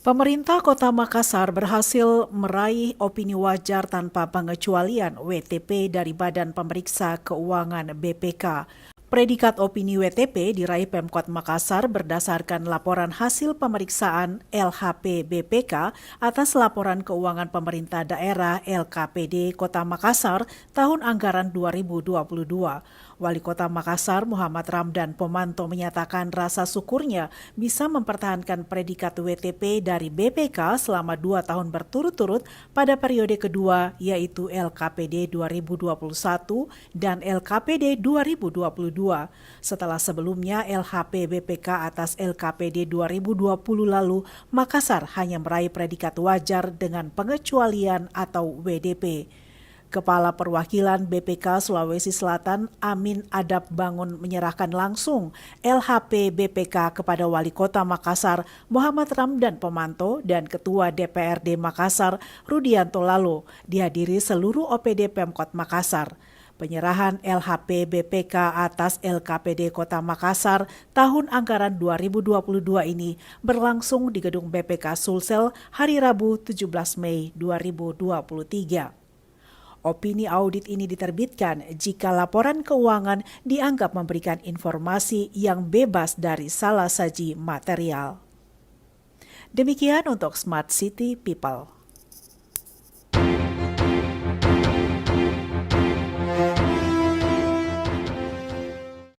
Pemerintah Kota Makassar berhasil meraih opini wajar tanpa pengecualian WTP dari Badan Pemeriksa Keuangan BPK. Predikat opini WTP diraih Pemkot Makassar berdasarkan laporan hasil pemeriksaan LHP BPK atas laporan keuangan pemerintah daerah LKPD Kota Makassar tahun anggaran 2022. Wali Kota Makassar Muhammad Ramdan Pomanto menyatakan rasa syukurnya bisa mempertahankan predikat WTP dari BPK selama 2 tahun berturut-turut pada periode kedua yaitu LKPD 2021 dan LKPD 2022. Setelah sebelumnya LHP BPK atas LKPD 2020 lalu, Makassar hanya meraih predikat wajar dengan pengecualian atau WDP. Kepala Perwakilan BPK Sulawesi Selatan Amin Adab Bangun menyerahkan langsung LHP BPK kepada Wali Kota Makassar Muhammad Ramdan Pomanto dan Ketua DPRD Makassar Rudianto Lalo, dihadiri seluruh OPD Pemkot Makassar. Penyerahan LHP BPK atas LKPD Kota Makassar tahun anggaran 2022 ini berlangsung di Gedung BPK Sulsel hari Rabu 17 Mei 2023. Opini audit ini diterbitkan jika laporan keuangan dianggap memberikan informasi yang bebas dari salah saji material. Demikian untuk Smart City People.